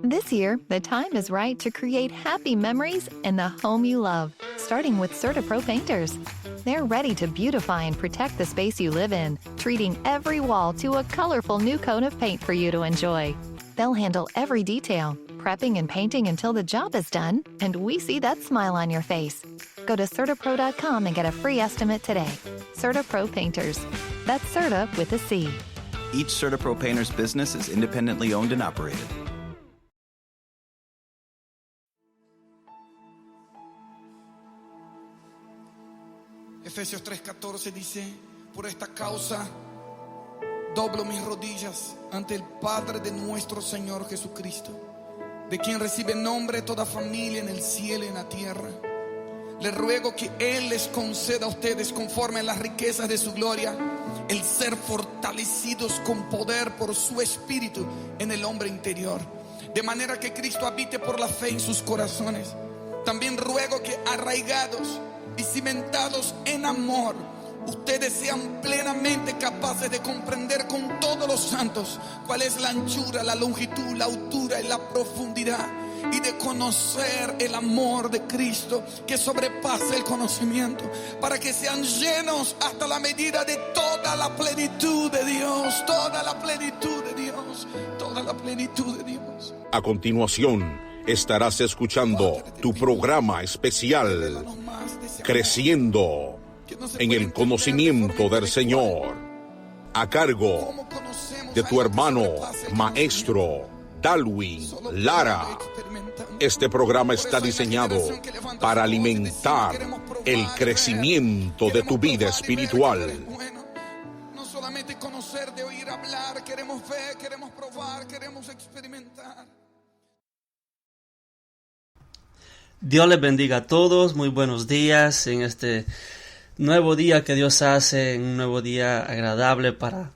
This year, the time is right to create happy memories in the home you love, starting with CertaPro painters. They're ready to beautify and protect the space you live in, treating every wall to a colorful new coat of paint for you to enjoy. They'll handle every detail, prepping and painting until the job is done, and we see that smile on your face. Go to CertaPro.com and get a free estimate today. CertaPro Painters. That's Certa with a C. Each CertaPro painter's business is independently owned and operated. Efesios 3:14 dice: por esta causa doblo mis rodillas ante el Padre de nuestro Señor Jesucristo, de quien recibe nombre toda familia en el cielo y en la tierra. Le ruego que Él les conceda a ustedes, conforme a las riquezas de su gloria, el ser fortalecidos con poder por su Espíritu en el hombre interior, de manera que Cristo habite por la fe en sus corazones. También ruego que, arraigados y cimentados en amor, ustedes sean plenamente capaces de comprender con todos los santos cuál es la anchura, la longitud, la altura y la profundidad, y de conocer el amor de Cristo que sobrepasa el conocimiento, para que sean llenos hasta la medida de toda la plenitud de Dios, toda la plenitud de Dios, toda la plenitud de Dios. A continuación, estarás escuchando tu programa especial, Creciendo en el Conocimiento del Señor, a cargo de tu hermano maestro Dalwin Lara. Este programa está diseñado para alimentar el crecimiento de tu vida espiritual. No solamente conocer, de oír hablar, queremos ver, queremos probar, queremos experimentar. Dios les bendiga a todos, muy buenos días en este nuevo día que Dios hace, un nuevo día agradable para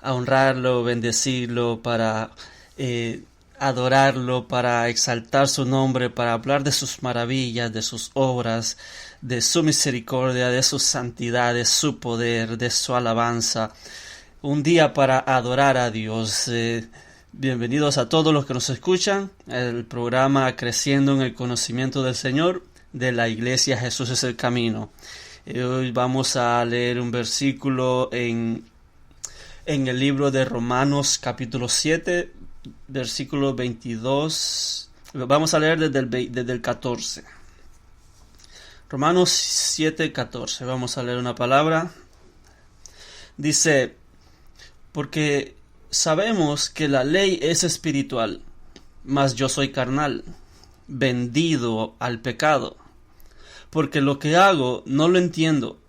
honrarlo, bendecirlo, para adorarlo, para exaltar su nombre, para hablar de sus maravillas, de sus obras, de su misericordia, de su santidad, de su poder, de su alabanza. Un día para adorar a Dios. Bienvenidos a todos los que nos escuchan. El programa Creciendo en el Conocimiento del Señor de la Iglesia Jesús es el Camino. Hoy vamos a leer un versículo en el libro de Romanos capítulo 7, versículo 22. Vamos a leer desde el 14. Romanos 7, 14. Vamos a leer una palabra. Dice: porque sabemos que la ley es espiritual, mas yo soy carnal, vendido al pecado. Porque lo que hago no lo entiendo,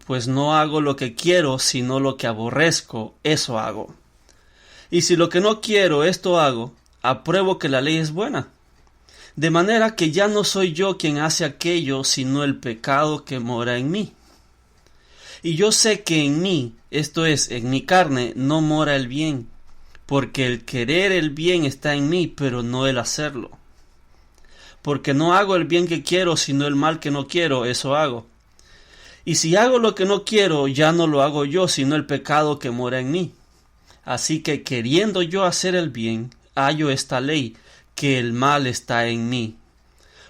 pues no hago lo que quiero, sino lo que aborrezco, eso hago. Y si lo que no quiero, esto hago, apruebo que la ley es buena. De manera que ya no soy yo quien hace aquello, sino el pecado que mora en mí. Y yo sé que en mí, esto es, en mi carne, no mora el bien, porque el querer el bien está en mí, pero no el hacerlo. Porque no hago el bien que quiero, sino el mal que no quiero, eso hago. Y si hago lo que no quiero, ya no lo hago yo, sino el pecado que mora en mí. Así que queriendo yo hacer el bien, hallo esta ley, que el mal está en mí.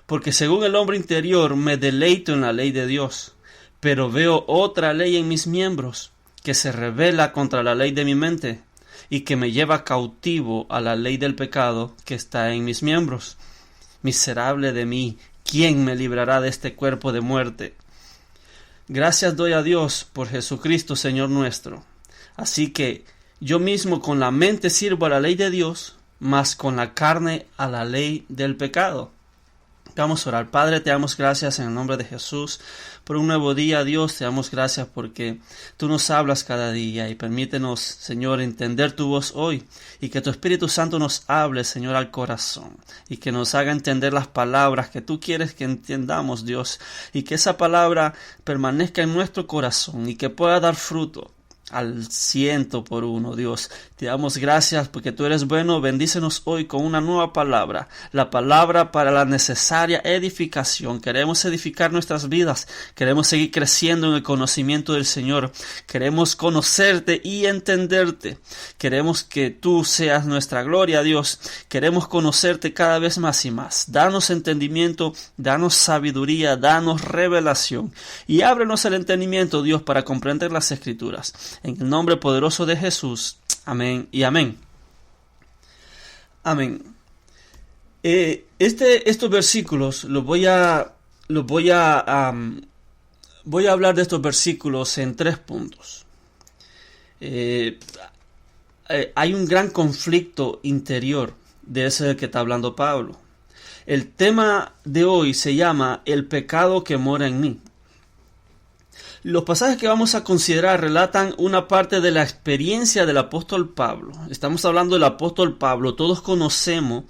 Porque según el hombre interior me deleito en la ley de Dios, pero veo otra ley en mis miembros, que se rebela contra la ley de mi mente, y que me lleva cautivo a la ley del pecado que está en mis miembros. Miserable de mí, ¿quién me librará de este cuerpo de muerte? Gracias doy a Dios por Jesucristo Señor nuestro. Así que yo mismo con la mente sirvo a la ley de Dios, mas con la carne a la ley del pecado. Vamos a orar. Padre, te damos gracias en el nombre de Jesús por un nuevo día. Dios, te damos gracias porque tú nos hablas cada día y permítenos, Señor, entender tu voz hoy y que tu Espíritu Santo nos hable, Señor, al corazón y que nos haga entender las palabras que tú quieres que entendamos, Dios, y que esa palabra permanezca en nuestro corazón y que pueda dar fruto al 100%, Dios. Te damos gracias porque tú eres bueno. Bendícenos hoy con una nueva palabra, la palabra para la necesaria edificación. Queremos edificar nuestras vidas, queremos seguir creciendo en el conocimiento del Señor, queremos conocerte y entenderte, queremos que tú seas nuestra gloria, Dios, queremos conocerte cada vez más y más. Danos entendimiento, danos sabiduría, danos revelación y ábrenos el entendimiento, Dios, para comprender las Escrituras. En el nombre poderoso de Jesús. Amén y amén. Amén. Estos versículos voy a hablar de estos versículos en 3 puntos. Hay un gran conflicto interior de ese del que está hablando Pablo. El tema de hoy se llama el pecado que mora en mí. Los pasajes que vamos a considerar relatan una parte de la experiencia del apóstol Pablo. Estamos hablando del apóstol Pablo. Todos conocemos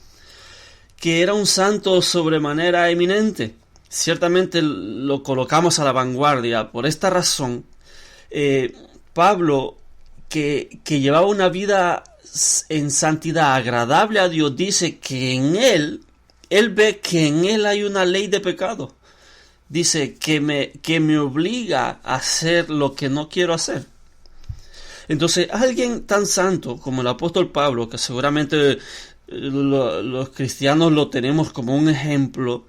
que era un santo sobremanera eminente. Ciertamente lo colocamos a la vanguardia. Por esta razón, Pablo, que llevaba una vida en santidad agradable a Dios, dice que en él ve que en él hay una ley de pecado. Dice que me obliga a hacer lo que no quiero hacer. Entonces, alguien tan santo como el apóstol Pablo, que seguramente los cristianos lo tenemos como un ejemplo,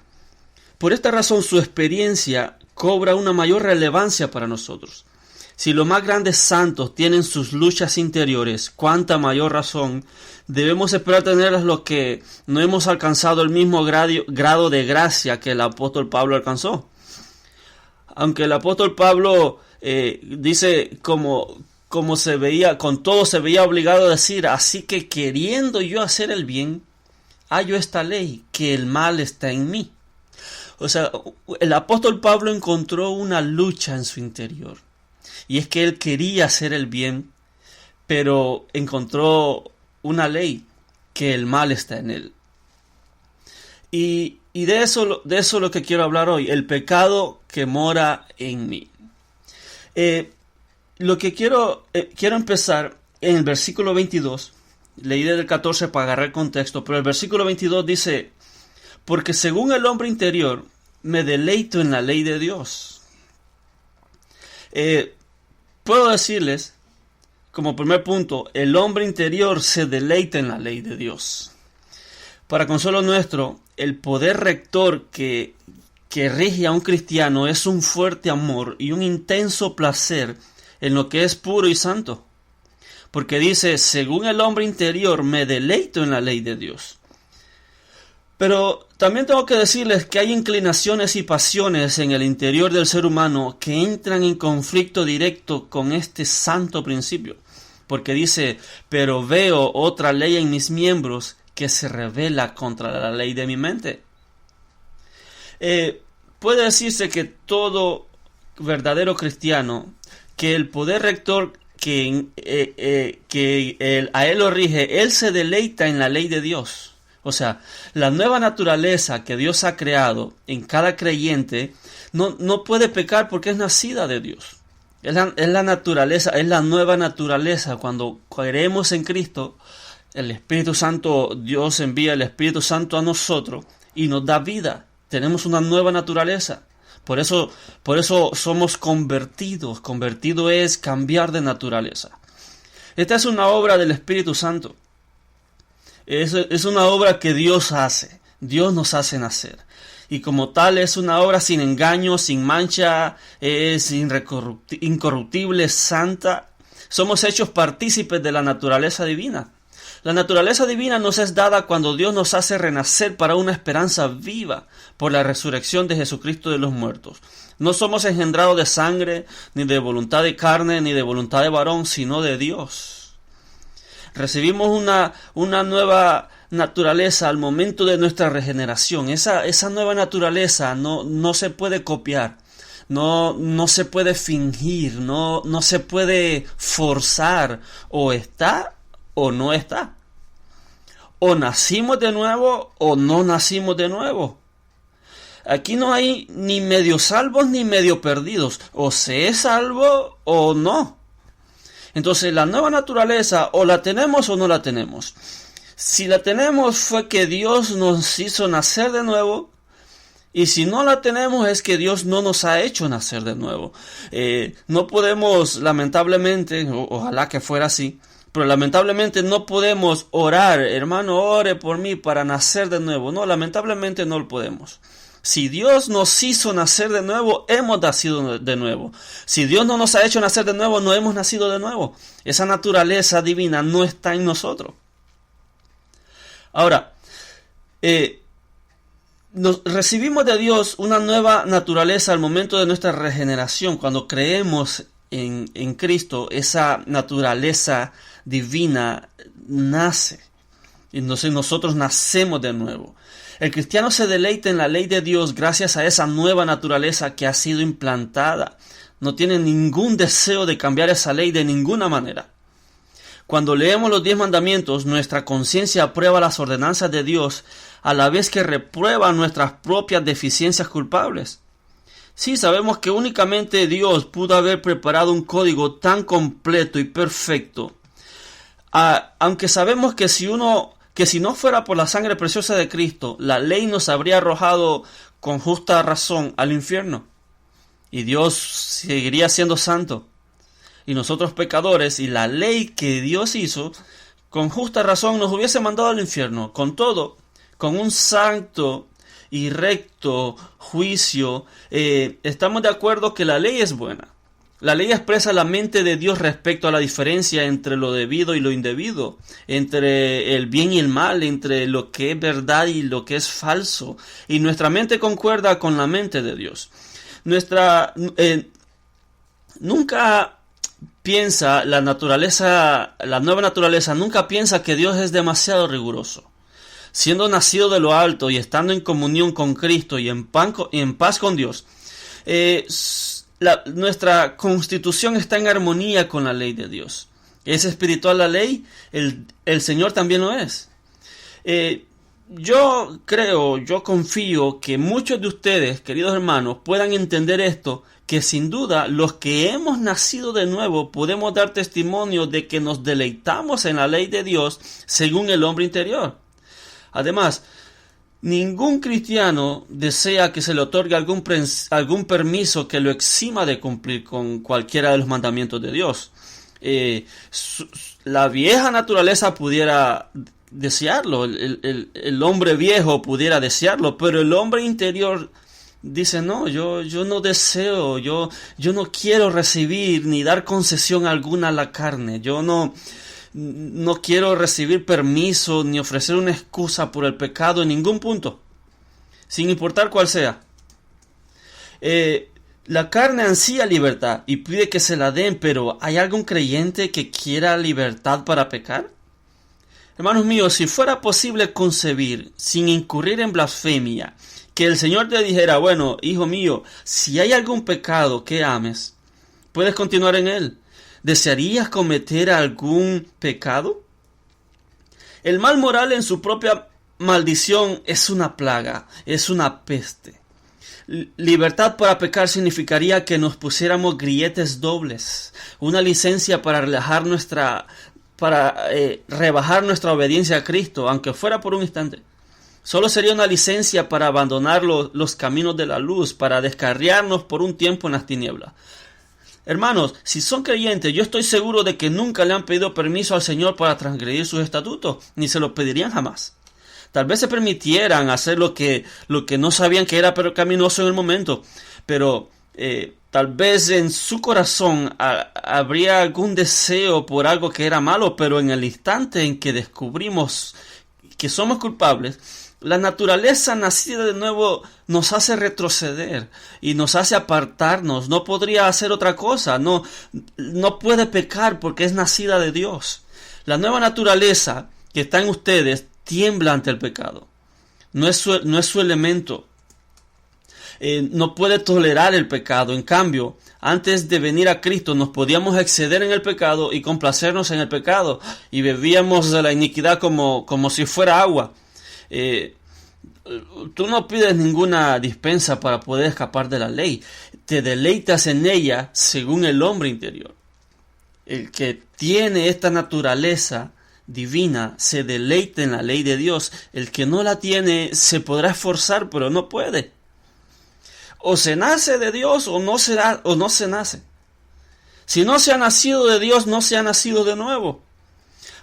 por esta razón su experiencia cobra una mayor relevancia para nosotros. Si los más grandes santos tienen sus luchas interiores, cuánta mayor razón debemos esperar tenerlas los que no hemos alcanzado el mismo grado de gracia que el apóstol Pablo alcanzó. Aunque el apóstol Pablo dice como se veía, con todo se veía obligado a decir, así que queriendo yo hacer el bien, hallo esta ley, que el mal está en mí. O sea, el apóstol Pablo encontró una lucha en su interior. Y es que él quería hacer el bien, pero encontró una ley, que el mal está en él. Y de eso es lo que quiero hablar hoy, el pecado que mora en mí. Lo que quiero empezar en el versículo 22, leí desde el 14 para agarrar el contexto, pero el versículo 22 dice, porque según el hombre interior me deleito en la ley de Dios. Puedo decirles, como primer punto, el hombre interior se deleita en la ley de Dios. Para consuelo nuestro, el poder rector que rige a un cristiano es un fuerte amor y un intenso placer en lo que es puro y santo. Porque dice, según el hombre interior me deleito en la ley de Dios. Pero también tengo que decirles que hay inclinaciones y pasiones en el interior del ser humano que entran en conflicto directo con este santo principio. Porque dice, pero veo otra ley en mis miembros que se rebela contra la ley de mi mente. Puede decirse que todo verdadero cristiano, que el poder rector a él lo rige, él se deleita en la ley de Dios. O sea, la nueva naturaleza que Dios ha creado en cada creyente no puede pecar porque es nacida de Dios. Es la naturaleza, es la nueva naturaleza. Cuando creemos en Cristo, el Espíritu Santo, Dios envía el Espíritu Santo a nosotros y nos da vida. Tenemos una nueva naturaleza. Por eso somos convertidos. Convertido es cambiar de naturaleza. Esta es una obra del Espíritu Santo. Es una obra que Dios hace. Dios nos hace nacer. Y como tal es una obra sin engaño, sin mancha, es incorruptible, santa. Somos hechos partícipes de la naturaleza divina. La naturaleza divina nos es dada cuando Dios nos hace renacer para una esperanza viva por la resurrección de Jesucristo de los muertos. No somos engendrados de sangre, ni de voluntad de carne, ni de voluntad de varón, sino de Dios. Recibimos una nueva naturaleza al momento de nuestra regeneración. Esa nueva naturaleza no se puede copiar, no se puede fingir, no se puede forzar. O está o no está. O nacimos de nuevo o no nacimos de nuevo. Aquí no hay ni medio salvos ni medio perdidos. O se es salvo o no. Entonces la nueva naturaleza o la tenemos o no la tenemos. Si la tenemos fue que Dios nos hizo nacer de nuevo. Y si no la tenemos es que Dios no nos ha hecho nacer de nuevo. No podemos, lamentablemente, ojalá que fuera así, pero lamentablemente no podemos orar, hermano, ore por mí para nacer de nuevo. No, lamentablemente no lo podemos. Si Dios nos hizo nacer de nuevo, hemos nacido de nuevo. Si Dios no nos ha hecho nacer de nuevo, no hemos nacido de nuevo. Esa naturaleza divina no está en nosotros. Ahora, recibimos de Dios una nueva naturaleza al momento de nuestra regeneración. Cuando creemos en Cristo, esa naturaleza divina nace. Y entonces nosotros nacemos de nuevo. El cristiano se deleita en la ley de Dios gracias a esa nueva naturaleza que ha sido implantada. No tiene ningún deseo de cambiar esa ley de ninguna manera. Cuando leemos los 10 mandamientos, nuestra conciencia aprueba las ordenanzas de Dios a la vez que reprueba nuestras propias deficiencias culpables. Sí, sabemos que únicamente Dios pudo haber preparado un código tan completo y perfecto. Aunque sabemos que si no fuera por la sangre preciosa de Cristo, la ley nos habría arrojado con justa razón al infierno. Y Dios seguiría siendo santo. Y nosotros pecadores, y la ley que Dios hizo, con justa razón nos hubiese mandado al infierno. Con todo, con un santo y recto juicio, estamos de acuerdo que la ley es buena. La ley expresa la mente de Dios respecto a la diferencia entre lo debido y lo indebido, entre el bien y el mal, entre lo que es verdad y lo que es falso. Y nuestra mente concuerda con la mente de Dios. Nunca piensa la nueva naturaleza nunca piensa que Dios es demasiado riguroso. Siendo nacido de lo alto y estando en comunión con Cristo y en paz con Dios, nuestra constitución está en armonía con la ley de Dios. ¿Es espiritual la ley? El Señor también lo es. Yo confío que muchos de ustedes, queridos hermanos, puedan entender esto, que sin duda los que hemos nacido de nuevo podemos dar testimonio de que nos deleitamos en la ley de Dios según el hombre interior. Además, ningún cristiano desea que se le otorgue algún permiso que lo exima de cumplir con cualquiera de los mandamientos de Dios. La vieja naturaleza pudiera desearlo, el hombre viejo pudiera desearlo, pero el hombre interior dice, no, yo no deseo, yo no quiero recibir ni dar concesión alguna a la carne, yo no quiero recibir permiso ni ofrecer una excusa por el pecado en ningún punto, sin importar cuál sea. La carne ansía libertad y pide que se la den, pero ¿hay algún creyente que quiera libertad para pecar? Hermanos míos, si fuera posible concebir, sin incurrir en blasfemia, que el Señor te dijera, bueno, hijo mío, si hay algún pecado que ames, puedes continuar en él. ¿Desearías cometer algún pecado? El mal moral en su propia maldición es una plaga, es una peste. Libertad para pecar significaría que nos pusiéramos grilletes dobles, una licencia para rebajar nuestra obediencia a Cristo, aunque fuera por un instante. Solo sería una licencia para abandonar los caminos de la luz, para descarriarnos por un tiempo en las tinieblas. Hermanos, si son creyentes, yo estoy seguro de que nunca le han pedido permiso al Señor para transgredir sus estatutos, ni se lo pedirían jamás. Tal vez se permitieran hacer lo que no sabían que era pecaminoso en el momento, pero tal vez en su corazón habría algún deseo por algo que era malo, pero en el instante en que descubrimos que somos culpables, la naturaleza nacida de nuevo nos hace retroceder y nos hace apartarnos. No podría hacer otra cosa, no puede pecar porque es nacida de Dios. La nueva naturaleza que está en ustedes tiembla ante el pecado. No es su elemento. No puede tolerar el pecado. En cambio, antes de venir a Cristo nos podíamos exceder en el pecado y complacernos en el pecado y bebíamos de la iniquidad como si fuera agua. Tú no pides ninguna dispensa para poder escapar de la ley. Te deleitas en ella según el hombre interior. el que tiene esta naturaleza divina se deleita en la ley de Dios. El que no la tiene se podrá esforzar, pero no puede. O se nace de Dios o no se nace. Si no se ha nacido de Dios, no se ha nacido de nuevo.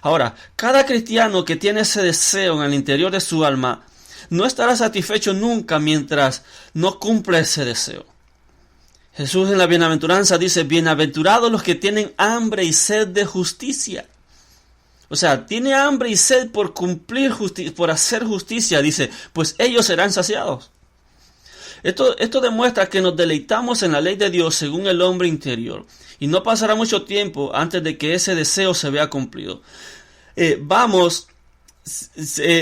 Ahora, cada cristiano que tiene ese deseo en el interior de su alma no estará satisfecho nunca mientras no cumpla ese deseo. Jesús en la bienaventuranza dice, bienaventurados los que tienen hambre y sed de justicia. O sea, tiene hambre y sed por cumplir justicia, por hacer justicia, dice, pues ellos serán saciados. Esto demuestra que nos deleitamos en la ley de Dios según el hombre interior. Y no pasará mucho tiempo antes de que ese deseo se vea cumplido.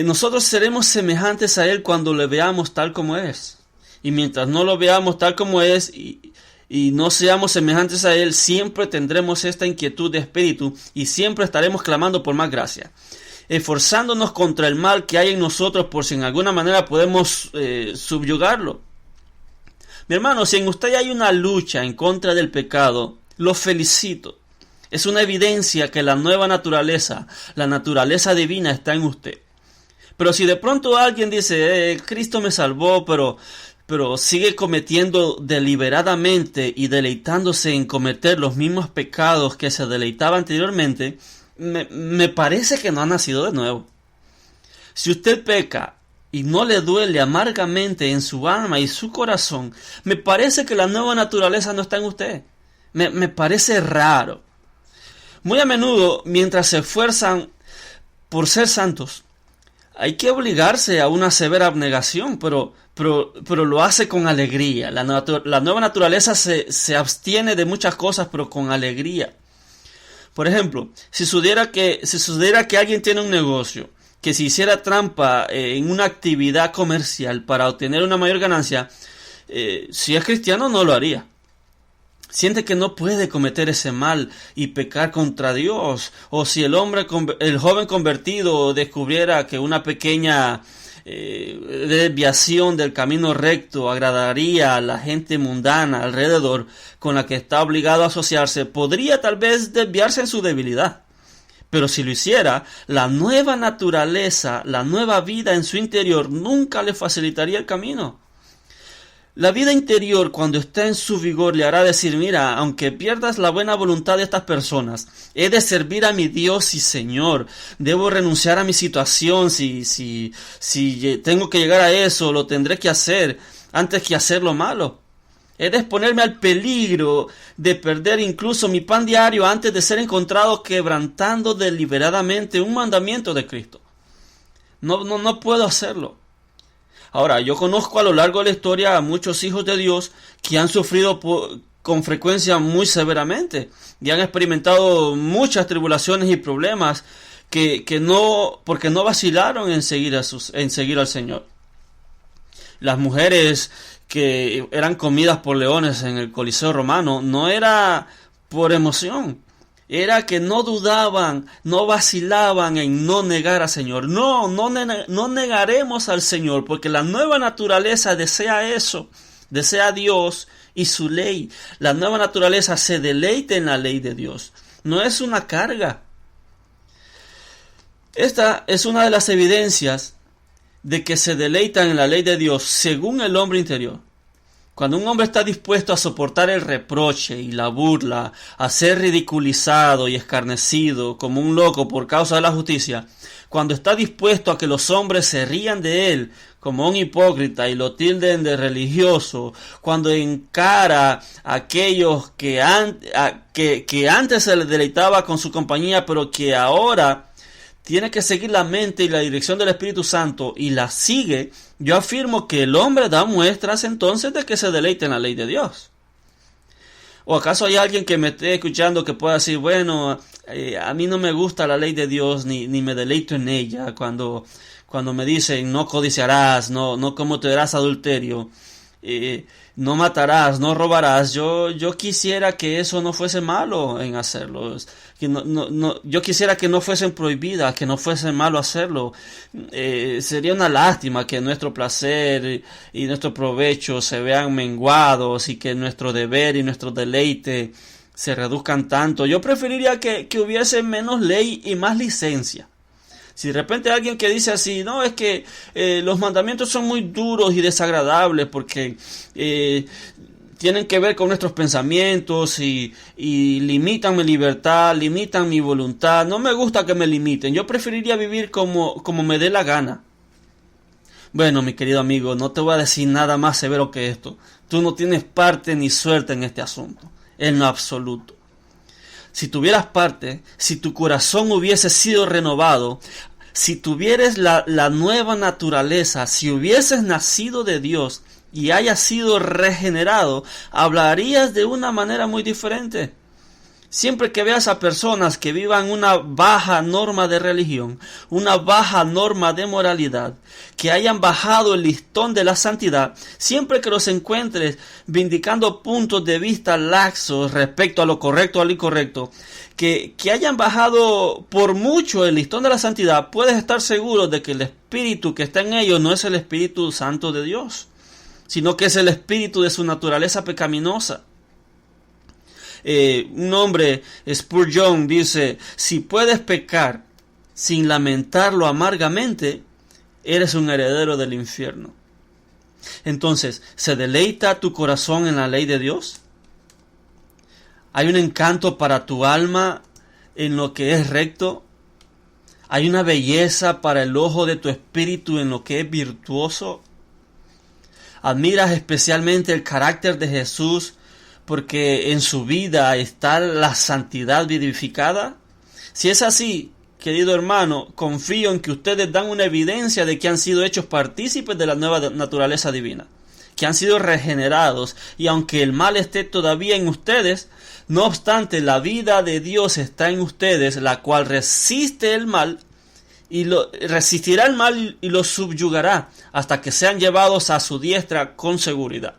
Nosotros seremos semejantes a Él cuando le veamos tal como es. Y mientras no lo veamos tal como es y no seamos semejantes a Él, siempre tendremos esta inquietud de espíritu y siempre estaremos clamando por más gracia, esforzándonos contra el mal que hay en nosotros por si en alguna manera podemos subyugarlo. Mi hermano, si en usted hay una lucha en contra del pecado, lo felicito. Es una evidencia que la nueva naturaleza, la naturaleza divina está en usted. Pero si de pronto alguien dice, Cristo me salvó, pero sigue cometiendo deliberadamente y deleitándose en cometer los mismos pecados que se deleitaba anteriormente, me parece que no ha nacido de nuevo. Si usted peca y no le duele amargamente en su alma y su corazón, me parece que la nueva naturaleza no está en usted. Me parece raro. Muy a menudo, mientras se esfuerzan por ser santos, hay que obligarse a una severa abnegación, pero lo hace con alegría. La nueva naturaleza se abstiene de muchas cosas, pero con alegría. Por ejemplo, si sucediera que alguien tiene un negocio, que si hiciera trampa en una actividad comercial para obtener una mayor ganancia, si es cristiano no lo haría. Siente que no puede cometer ese mal y pecar contra Dios. O si el joven convertido descubriera que una pequeña desviación del camino recto agradaría a la gente mundana alrededor con la que está obligado a asociarse, podría tal vez desviarse en su debilidad. Pero si lo hiciera, la nueva naturaleza, la nueva vida en su interior nunca le facilitaría el camino. La vida interior, cuando está en su vigor, le hará decir, mira, aunque pierdas la buena voluntad de estas personas, he de servir a mi Dios y Señor. Debo renunciar a mi situación. Si tengo que llegar a eso, lo tendré que hacer antes que hacer lo malo. He de exponerme al peligro de perder incluso mi pan diario antes de ser encontrado quebrantando deliberadamente un mandamiento de Cristo. No puedo hacerlo. Ahora, yo conozco a lo largo de la historia a muchos hijos de Dios que han sufrido con frecuencia muy severamente y han experimentado muchas tribulaciones y problemas porque no vacilaron en seguir al Señor. Las mujeres que eran comidas por leones en el Coliseo Romano no era por emoción. Era que no dudaban, no vacilaban en no negar al Señor. No negaremos al Señor, porque la nueva naturaleza desea eso, desea a Dios y su ley. La nueva naturaleza se deleita en la ley de Dios. No es una carga. Esta es una de las evidencias de que se deleitan en la ley de Dios según el hombre interior. Cuando un hombre está dispuesto a soportar el reproche y la burla, a ser ridiculizado y escarnecido como un loco por causa de la justicia, cuando está dispuesto a que los hombres se rían de él como un hipócrita y lo tilden de religioso, cuando encara a aquellos que antes se les deleitaba con su compañía, pero que ahora tiene que seguir la mente y la dirección del Espíritu Santo y la sigue, yo afirmo que el hombre da muestras entonces de que se deleita en la ley de Dios. ¿O acaso hay alguien que me esté escuchando que pueda decir, bueno, a mí no me gusta la ley de Dios ni me deleito en ella cuando me dicen no codiciarás, no cometerás adulterio, no matarás, no robarás? Yo quisiera que eso no fuese malo en hacerlo. Yo quisiera que no fuesen prohibidas, que no fuese malo hacerlo. Sería una lástima que nuestro placer y nuestro provecho se vean menguados y que nuestro deber y nuestro deleite se reduzcan tanto. Yo preferiría que hubiese menos ley y más licencia. Si de repente hay alguien que dice así, no, es que los mandamientos son muy duros y desagradables porque tienen que ver con nuestros pensamientos y limitan mi libertad, limitan mi voluntad. No me gusta que me limiten. Yo preferiría vivir como me dé la gana. Bueno, mi querido amigo, no te voy a decir nada más severo que esto. Tú no tienes parte ni suerte en este asunto, en lo absoluto. Si tuvieras parte, si tu corazón hubiese sido renovado, si tuvieras la nueva naturaleza, si hubieses nacido de Dios y hayas sido regenerado, hablarías de una manera muy diferente. Siempre que veas a personas que vivan una baja norma de religión, una baja norma de moralidad, que hayan bajado el listón de la santidad, siempre que los encuentres vindicando puntos de vista laxos respecto a lo correcto o a lo incorrecto, que hayan bajado por mucho el listón de la santidad, puedes estar seguro de que el espíritu que está en ellos no es el Espíritu Santo de Dios, sino que es el espíritu de su naturaleza pecaminosa. Un hombre, Spurgeon, dice: si puedes pecar sin lamentarlo amargamente, eres un heredero del infierno. Entonces, ¿se deleita tu corazón en la ley de Dios? ¿Hay un encanto para tu alma en lo que es recto? ¿Hay una belleza para el ojo de tu espíritu en lo que es virtuoso? ¿Admiras especialmente el carácter de Jesús porque en su vida está la santidad vivificada? Si es así, querido hermano, confío en que ustedes dan una evidencia de que han sido hechos partícipes de la nueva naturaleza divina, que han sido regenerados, y aunque el mal esté todavía en ustedes, no obstante la vida de Dios está en ustedes, la cual resiste el mal y resistirá el mal y lo subyugará hasta que sean llevados a su diestra con seguridad.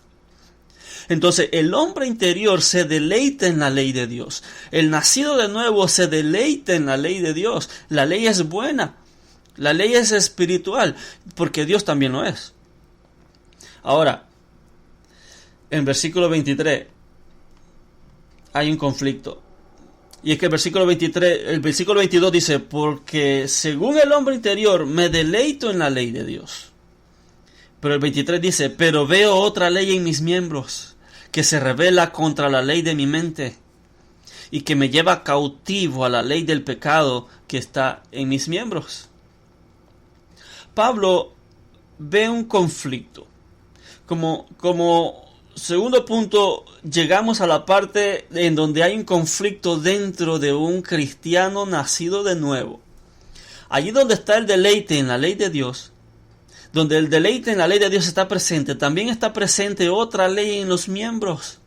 Entonces el hombre interior se deleita en la ley de Dios. El nacido de nuevo se deleita en la ley de Dios. La ley es buena. La ley es espiritual, porque Dios también lo es. Ahora, en versículo 23 hay un conflicto. Y es que el versículo 22 dice: porque según el hombre interior me deleito en la ley de Dios. Pero el 23 dice: pero veo otra ley en mis miembros, que se rebela contra la ley de mi mente, y que me lleva cautivo a la ley del pecado que está en mis miembros. Pablo ve un conflicto. Como segundo punto, llegamos a la parte en donde hay un conflicto dentro de un cristiano nacido de nuevo. Allí donde está el deleite en la ley de Dios, donde el deleite en la ley de Dios está presente, también está presente otra ley en los miembros.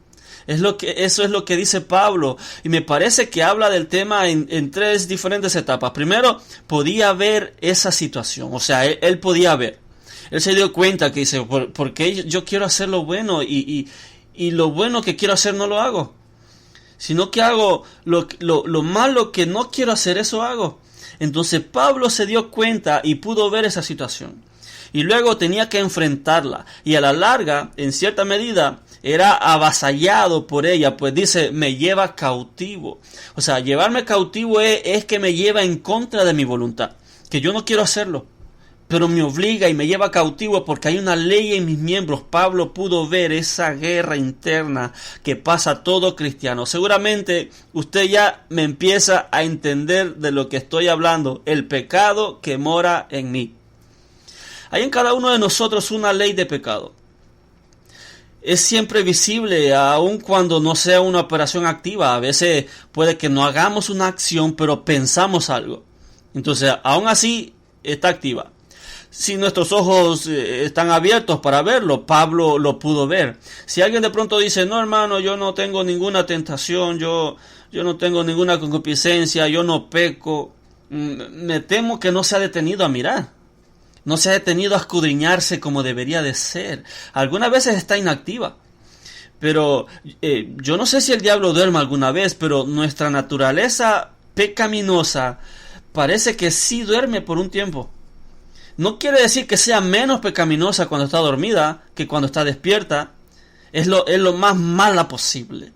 Eso es lo que dice Pablo, y me parece que habla del tema en tres diferentes etapas. Primero, podía ver esa situación, o sea, él podía ver. Él se dio cuenta que dice: ¿por qué yo quiero hacer lo bueno y lo bueno que quiero hacer no lo hago? Sino que hago lo malo que no quiero hacer, eso hago. Entonces Pablo se dio cuenta y pudo ver esa situación. Y luego tenía que enfrentarla. Y a la larga, en cierta medida, era avasallado por ella. Pues dice: me lleva cautivo. O sea, llevarme cautivo es que me lleva en contra de mi voluntad. Que yo no quiero hacerlo, pero me obliga y me lleva cautivo porque hay una ley en mis miembros. Pablo pudo ver esa guerra interna que pasa todo cristiano. Seguramente usted ya me empieza a entender de lo que estoy hablando. El pecado que mora en mí. Hay en cada uno de nosotros una ley de pecado. Es siempre visible, aun cuando no sea una operación activa. A veces puede que no hagamos una acción, pero pensamos algo. Entonces, aún así, está activa. Si nuestros ojos están abiertos para verlo, Pablo lo pudo ver. Si alguien de pronto dice: no, hermano, yo no tengo ninguna tentación, yo no tengo ninguna concupiscencia, yo no peco, me temo que no se ha detenido a mirar. No se ha detenido a escudriñarse como debería de ser. Algunas veces está inactiva. Pero yo no sé si el diablo duerme alguna vez, pero nuestra naturaleza pecaminosa parece que sí duerme por un tiempo. No quiere decir que sea menos pecaminosa cuando está dormida que cuando está despierta. Es lo más mala posible.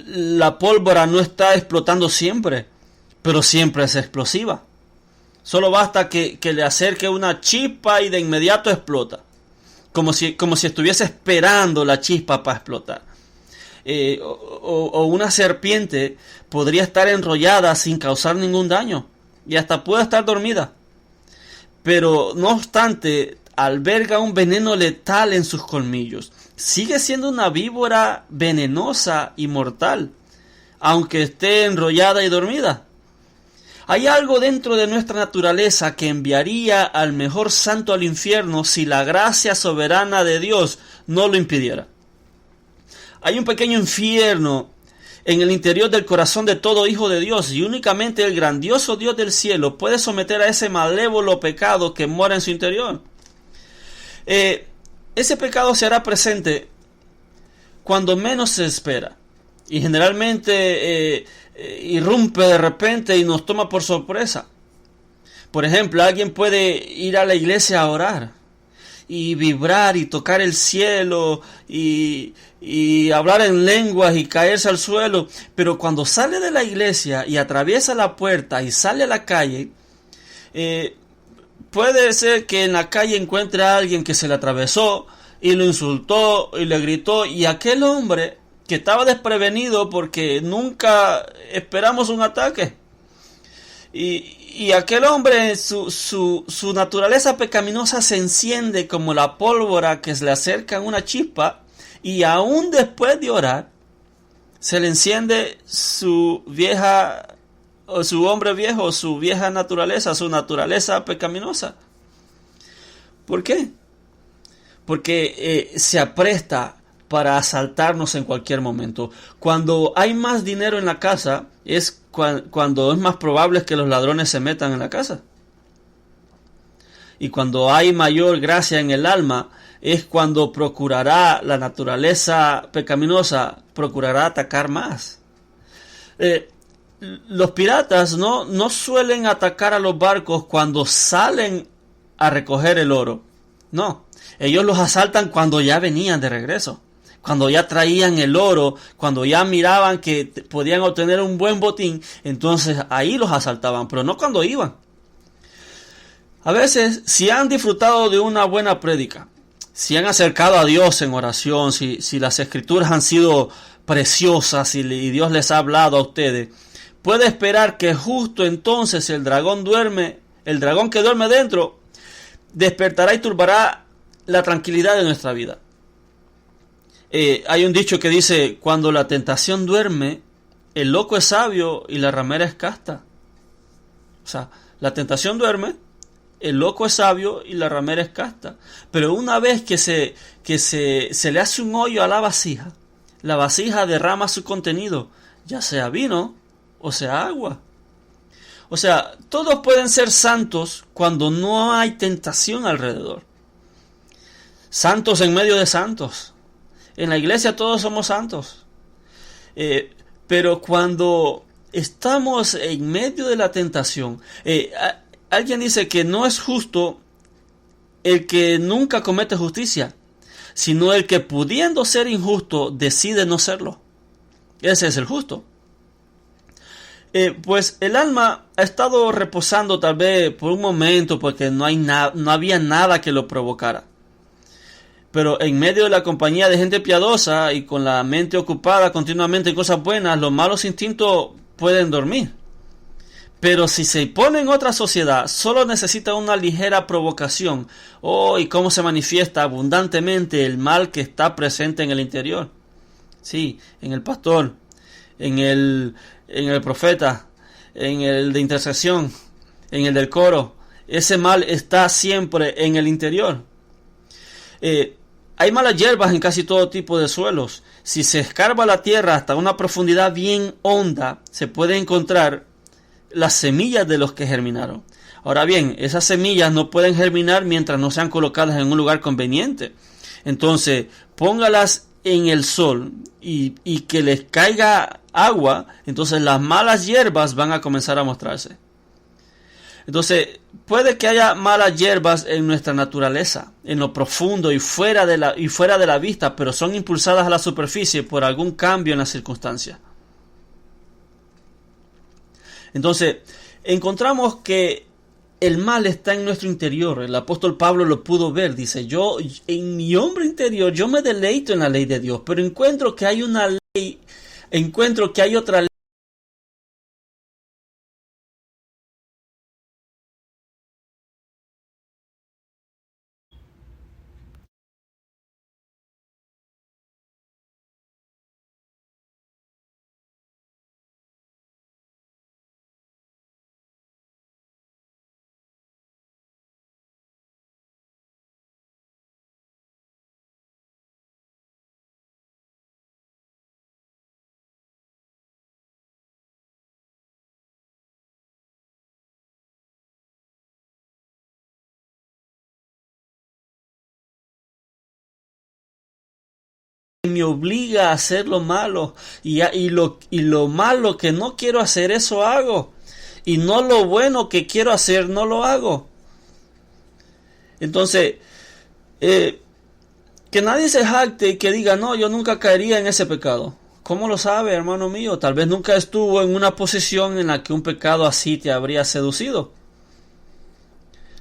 La pólvora no está explotando siempre, pero siempre es explosiva. Solo basta que le acerque una chispa y de inmediato explota. Como si estuviese esperando la chispa para explotar. O una serpiente podría estar enrollada sin causar ningún daño. Y hasta puede estar dormida. Pero no obstante, alberga un veneno letal en sus colmillos. Sigue siendo una víbora venenosa y mortal, aunque esté enrollada y dormida. Hay algo dentro de nuestra naturaleza que enviaría al mejor santo al infierno si la gracia soberana de Dios no lo impidiera. Hay un pequeño infierno en el interior del corazón de todo hijo de Dios, y únicamente el grandioso Dios del cielo puede someter a ese malévolo pecado que mora en su interior. Ese pecado se hará presente cuando menos se espera, y generalmente irrumpe de repente y nos toma por sorpresa. Por ejemplo, alguien puede ir a la iglesia a orar y vibrar y tocar el cielo y hablar en lenguas y caerse al suelo, pero cuando sale de la iglesia y atraviesa la puerta y sale a la calle, puede ser que en la calle encuentre a alguien que se le atravesó y lo insultó y le gritó, y aquel hombre que estaba desprevenido porque nunca esperamos un ataque, y aquel hombre, su naturaleza pecaminosa se enciende como la pólvora que se le acerca en una chispa, y aún después de orar se le enciende su hombre viejo, su vieja naturaleza, su naturaleza pecaminosa. ¿Por qué? Porque se apresta para asaltarnos en cualquier momento. Cuando hay más dinero en la casa, es cuando es más probable que los ladrones se metan en la casa. Y cuando hay mayor gracia en el alma, es cuando procurará la naturaleza pecaminosa, procurará atacar más. Los piratas no suelen atacar a los barcos cuando salen a recoger el oro. No, ellos los asaltan cuando ya venían de regreso, cuando ya traían el oro, cuando ya miraban que podían obtener un buen botín. Entonces ahí los asaltaban, pero no cuando iban. A veces, si han disfrutado de una buena prédica, si han acercado a Dios en oración, si las escrituras han sido preciosas y Dios les ha hablado a ustedes, puede esperar que justo entonces el dragón que duerme dentro, despertará y turbará la tranquilidad de nuestra vida. Hay un dicho que dice: cuando la tentación duerme, el loco es sabio y la ramera es casta. O sea, la tentación duerme, el loco es sabio y la ramera es casta. Pero una vez que se le hace un hoyo a la vasija derrama su contenido, ya sea vino o sea agua. O sea, todos pueden ser santos cuando no hay tentación alrededor. Santos en medio de santos. En la iglesia todos somos santos. Pero cuando estamos en medio de la tentación, alguien dice que no es justo el que nunca comete justicia, sino el que, pudiendo ser injusto, decide no serlo. Ese es el justo. Pues el alma ha estado reposando tal vez por un momento porque no había nada que lo provocara. Pero en medio de la compañía de gente piadosa y con la mente ocupada continuamente en cosas buenas, los malos instintos pueden dormir. Pero si se pone en otra sociedad, solo necesita una ligera provocación. Y cómo se manifiesta abundantemente el mal que está presente en el interior. Sí, en el pastor, en el profeta, en el de intercesión, en el del coro. Ese mal está siempre en el interior. Hay malas hierbas en casi todo tipo de suelos. Si se escarba la tierra hasta una profundidad bien honda, se puede encontrar las semillas de los que germinaron. Ahora bien, esas semillas no pueden germinar mientras no sean colocadas en un lugar conveniente. Entonces, póngalas en el sol y que les caiga agua, entonces las malas hierbas van a comenzar a mostrarse. Entonces, puede que haya malas hierbas en nuestra naturaleza, en lo profundo y fuera de la vista, pero son impulsadas a la superficie por algún cambio en las circunstancias. Entonces, encontramos que el mal está en nuestro interior. El apóstol Pablo lo pudo ver. Dice, yo en mi hombre interior, yo me deleito en la ley de Dios, pero encuentro que hay otra ley. Me obliga a hacer lo malo y lo malo que no quiero hacer, eso hago, y no lo bueno que quiero hacer, no lo hago. Entonces, que nadie se jacte y que diga, no, yo nunca caería en ese pecado. ¿Cómo lo sabe, hermano mío? Tal vez nunca estuvo en una posición en la que un pecado así te habría seducido.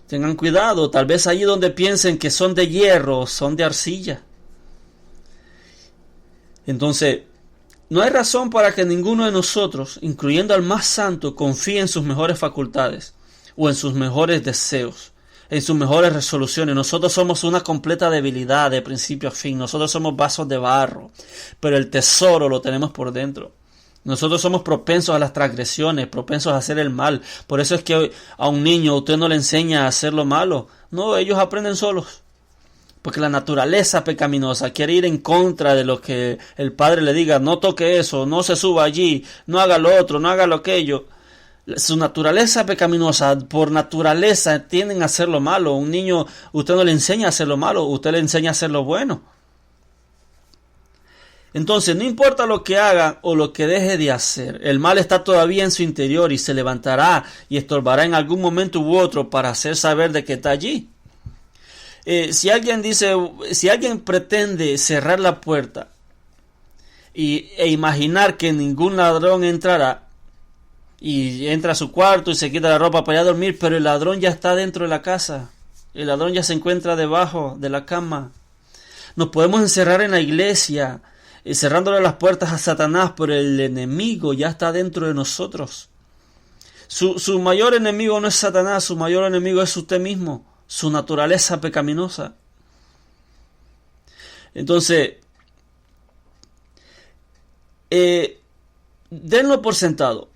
Tengan cuidado, tal vez allí donde piensen que son de hierro, son de arcilla. Entonces, no hay razón para que ninguno de nosotros, incluyendo al más santo, confíe en sus mejores facultades o en sus mejores deseos, en sus mejores resoluciones. Nosotros somos una completa debilidad de principio a fin. Nosotros somos vasos de barro, pero el tesoro lo tenemos por dentro. Nosotros somos propensos a las transgresiones, propensos a hacer el mal. Por eso es que a un niño usted no le enseña a hacer lo malo. No, ellos aprenden solos. Porque la naturaleza pecaminosa quiere ir en contra de lo que el padre le diga. No toque eso, no se suba allí, no haga lo otro, no haga lo aquello. Su naturaleza pecaminosa, por naturaleza, tienden a hacer lo malo. Un niño, usted no le enseña a hacer lo malo, usted le enseña a hacer lo bueno. Entonces, no importa lo que haga o lo que deje de hacer, el mal está todavía en su interior y se levantará y estorbará en algún momento u otro para hacer saber de que está allí. Si alguien pretende cerrar la puerta e imaginar que ningún ladrón entrará y entra a su cuarto y se quita la ropa para ir a dormir, pero el ladrón ya está dentro de la casa, el ladrón ya se encuentra debajo de la cama. Nos podemos encerrar en la iglesia, cerrándole las puertas a Satanás, pero el enemigo ya está dentro de nosotros. Su mayor enemigo no es Satanás, su mayor enemigo es usted mismo. Su naturaleza pecaminosa. Entonces, denlo por sentado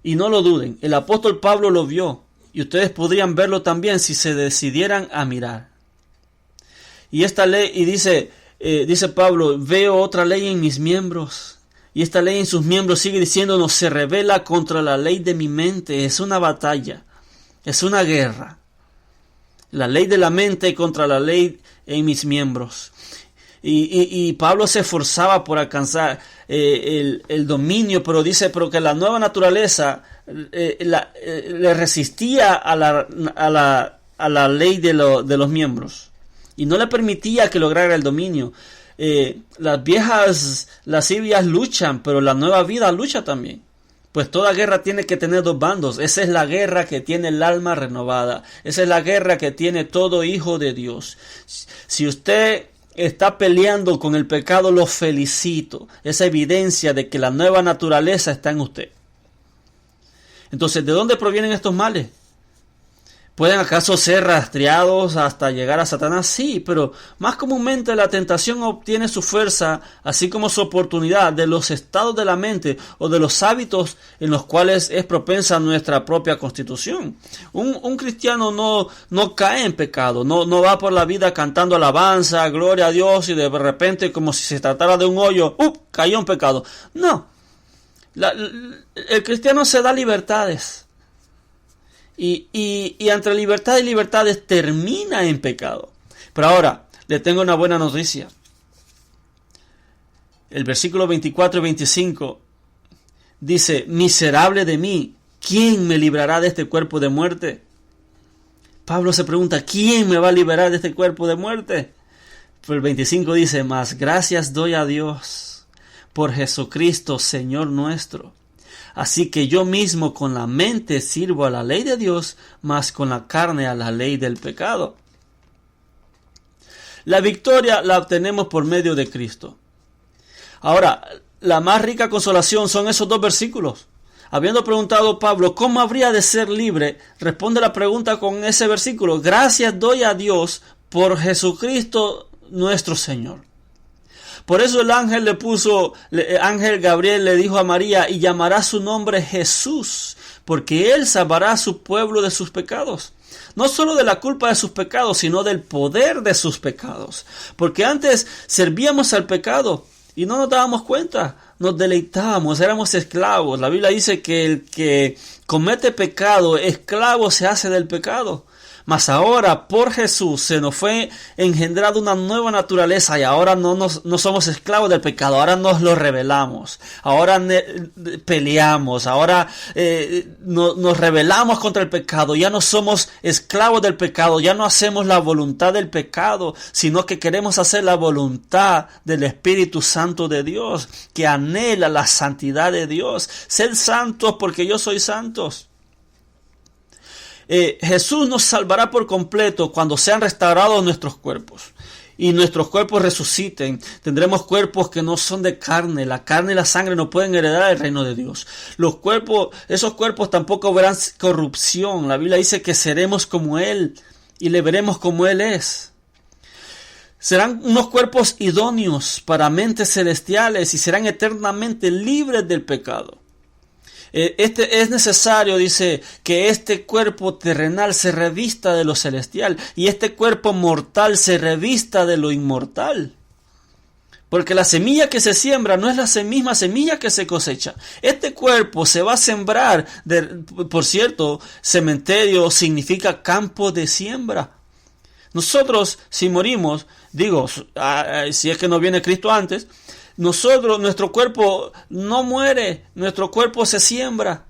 y no lo duden. El apóstol Pablo lo vio y ustedes podrían verlo también si se decidieran a mirar. Y esta ley, y dice Pablo, veo otra ley en mis miembros. Y esta ley en sus miembros, sigue diciéndonos, se rebela contra la ley de mi mente. Es una batalla, es una guerra. La ley de la mente contra la ley en mis miembros. Y Pablo se esforzaba por alcanzar el dominio, pero dice, pero que la nueva naturaleza le resistía a la ley de los miembros. Y no le permitía que lograra el dominio. Las viejas lascivias luchan, pero la nueva vida lucha también. Pues toda guerra tiene que tener dos bandos. Esa es la guerra que tiene el alma renovada. Esa es la guerra que tiene todo hijo de Dios. Si usted está peleando con el pecado, lo felicito. Es evidencia de que la nueva naturaleza está en usted. Entonces, ¿de dónde provienen estos males? ¿Pueden acaso ser rastreados hasta llegar a Satanás? Sí, pero más comúnmente la tentación obtiene su fuerza, así como su oportunidad, de los estados de la mente o de los hábitos en los cuales es propensa nuestra propia constitución. Un cristiano no cae en pecado, no va por la vida cantando alabanza, gloria a Dios, y de repente, como si se tratara de un hoyo, cayó en pecado. No, el cristiano se da libertades. Y entre libertad y libertades termina en pecado. Pero ahora, le tengo una buena noticia. El versículo 24 y 25 dice, miserable de mí, ¿quién me librará de este cuerpo de muerte? Pablo se pregunta, ¿quién me va a liberar de este cuerpo de muerte? El 25 dice, mas gracias doy a Dios por Jesucristo, Señor nuestro. Así que yo mismo con la mente sirvo a la ley de Dios, mas con la carne a la ley del pecado. La victoria la obtenemos por medio de Cristo. Ahora, la más rica consolación son esos dos versículos. Habiendo preguntado Pablo, ¿cómo habría de ser libre? Responde la pregunta con ese versículo. Gracias doy a Dios por Jesucristo nuestro Señor. Por eso el ángel Gabriel le dijo a María, y llamará su nombre Jesús, porque él salvará a su pueblo de sus pecados. No solo de la culpa de sus pecados, sino del poder de sus pecados. Porque antes servíamos al pecado y no nos dábamos cuenta, nos deleitábamos, éramos esclavos. La Biblia dice que el que comete pecado, esclavo se hace del pecado. Mas ahora por Jesús se nos fue engendrada una nueva naturaleza y ahora no somos esclavos del pecado, ahora nos lo rebelamos, ahora peleamos, ahora nos rebelamos contra el pecado, ya no somos esclavos del pecado, ya no hacemos la voluntad del pecado, sino que queremos hacer la voluntad del Espíritu Santo de Dios, que anhela la santidad de Dios. Sed santos porque yo soy santos. Jesús nos salvará por completo cuando sean restaurados nuestros cuerpos y nuestros cuerpos resuciten. Tendremos cuerpos que no son de carne. La carne y la sangre no pueden heredar el reino de Dios. Esos cuerpos tampoco verán corrupción. La Biblia dice que seremos como Él y le veremos como Él es. Serán unos cuerpos idóneos para mentes celestiales y serán eternamente libres del pecado. Es necesario, dice, que este cuerpo terrenal se revista de lo celestial y este cuerpo mortal se revista de lo inmortal. Porque la semilla que se siembra no es la misma semilla que se cosecha. Este cuerpo se va a sembrar, por cierto, cementerio significa campo de siembra. Nosotros, si morimos, si es que no viene Cristo antes, nuestro cuerpo no muere, nuestro cuerpo se siembra.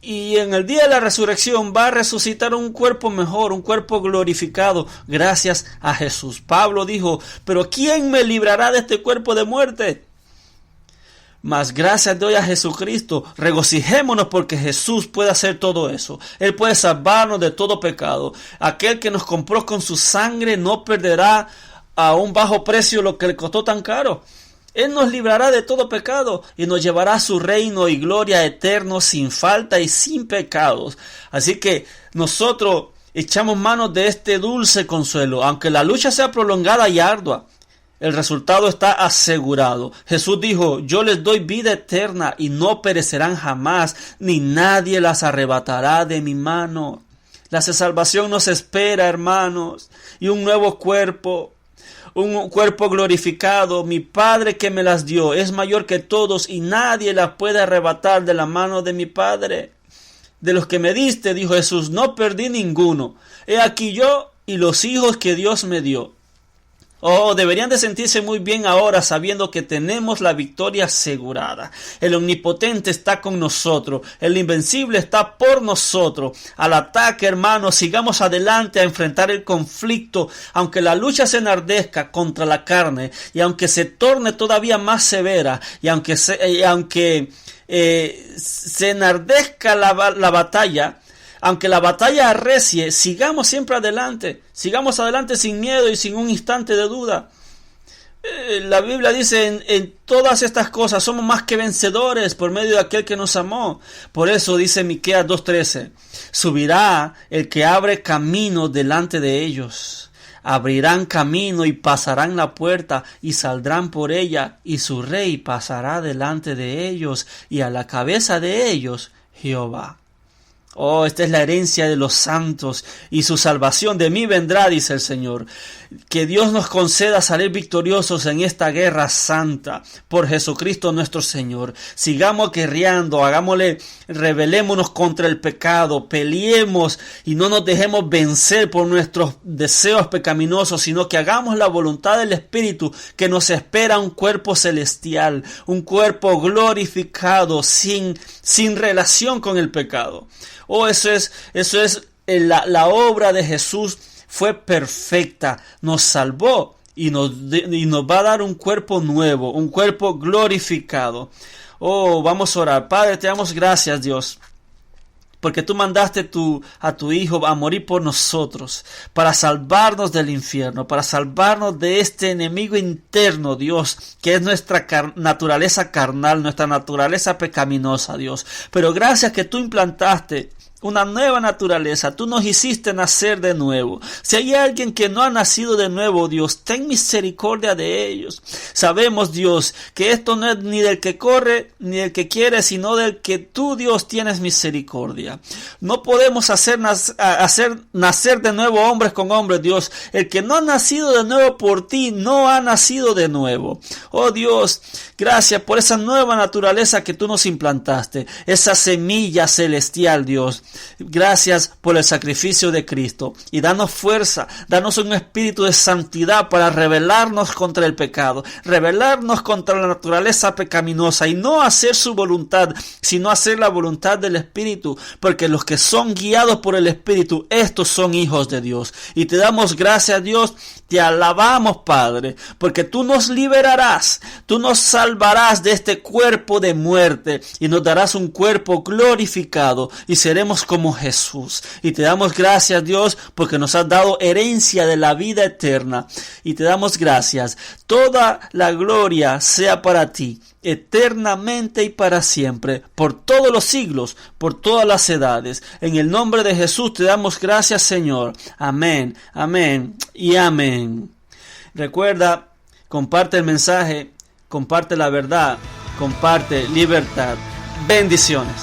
Y en el día de la resurrección va a resucitar un cuerpo mejor, un cuerpo glorificado, gracias a Jesús. Pablo dijo, pero ¿quién me librará de este cuerpo de muerte? Mas gracias doy a Jesucristo, regocijémonos porque Jesús puede hacer todo eso. Él puede salvarnos de todo pecado. Aquel que nos compró con su sangre no perderá a un bajo precio lo que le costó tan caro. Él nos librará de todo pecado y nos llevará a su reino y gloria eterno sin falta y sin pecados. Así que nosotros echamos manos de este dulce consuelo. Aunque la lucha sea prolongada y ardua, el resultado está asegurado. Jesús dijo, yo les doy vida eterna y no perecerán jamás, ni nadie las arrebatará de mi mano. La salvación nos espera, hermanos, y un nuevo cuerpo. Un cuerpo glorificado. Mi Padre que me las dio es mayor que todos y nadie las puede arrebatar de la mano de mi Padre. De los que me diste, dijo Jesús, no perdí ninguno. He aquí yo y los hijos que Dios me dio. Oh, deberían de sentirse muy bien ahora sabiendo que tenemos la victoria asegurada. El omnipotente está con nosotros. El invencible está por nosotros. Al ataque, hermanos, sigamos adelante a enfrentar el conflicto. Aunque la lucha se enardezca contra la carne y aunque se torne todavía más severa y aunque se enardezca la batalla, aunque la batalla arrecie, sigamos siempre adelante. Sigamos adelante sin miedo y sin un instante de duda. La Biblia dice, en todas estas cosas somos más que vencedores por medio de aquel que nos amó. Por eso dice Miqueas 2:13, subirá el que abre camino delante de ellos. Abrirán camino y pasarán la puerta y saldrán por ella, y su rey pasará delante de ellos, y a la cabeza de ellos Jehová. Oh, esta es la herencia de los santos y su salvación de mí vendrá, dice el Señor. Que Dios nos conceda salir victoriosos en esta guerra santa por Jesucristo nuestro Señor. Sigamos guerreando, rebelémonos contra el pecado, peleemos y no nos dejemos vencer por nuestros deseos pecaminosos, sino que hagamos la voluntad del Espíritu, que nos espera un cuerpo celestial, un cuerpo glorificado, sin sin relación con el pecado. Eso es la obra de Jesús fue perfecta, nos salvó y nos va a dar un cuerpo nuevo, un cuerpo glorificado. Vamos a orar. Padre, te damos gracias, Dios, porque tú mandaste a tu Hijo a morir por nosotros, para salvarnos del infierno, para salvarnos de este enemigo interno, Dios, que es nuestra naturaleza carnal, nuestra naturaleza pecaminosa, Dios. Pero gracias que tú implantaste una nueva naturaleza, tú nos hiciste nacer de nuevo. Si hay alguien que no ha nacido de nuevo, Dios, ten misericordia de ellos. Sabemos, Dios, que esto no es ni del que corre ni del que quiere, sino del que tú, Dios, tienes misericordia. No podemos hacer nacer de nuevo hombres con hombres, Dios. El que no ha nacido de nuevo por ti, no ha nacido de nuevo. Oh Dios, gracias por esa nueva naturaleza que tú nos implantaste, esa semilla celestial, Dios. Gracias por el sacrificio de Cristo, y danos fuerza, danos un espíritu de santidad para rebelarnos contra el pecado, rebelarnos contra la naturaleza pecaminosa y no hacer su voluntad, sino hacer la voluntad del Espíritu, porque los que son guiados por el Espíritu, estos son hijos de Dios. Y te damos gracias, Dios, te alabamos, Padre, porque tú nos liberarás, tú nos salvarás de este cuerpo de muerte y nos darás un cuerpo glorificado y seremos como Jesús. Y te damos gracias, Dios, porque nos has dado herencia de la vida eterna. Y te damos gracias. Toda la gloria sea para ti, eternamente y para siempre, por todos los siglos, por todas las edades. En el nombre de Jesús te damos gracias, Señor. Amén, amén y amén. Recuerda, comparte el mensaje, comparte la verdad, comparte libertad. Bendiciones.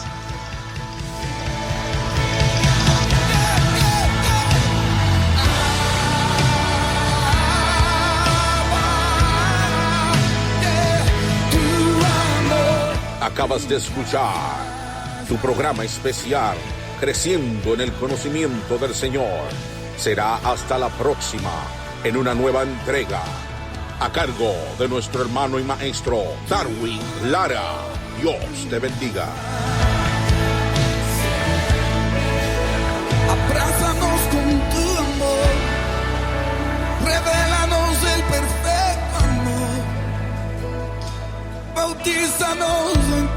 Acabas de escuchar tu programa especial, Creciendo en el Conocimiento del Señor. Será hasta la próxima, en una nueva entrega, a cargo de nuestro hermano y maestro, Darwin Lara. Dios te bendiga. Abrázanos con tu amor, revélanos el perfecto amor, bautízanos en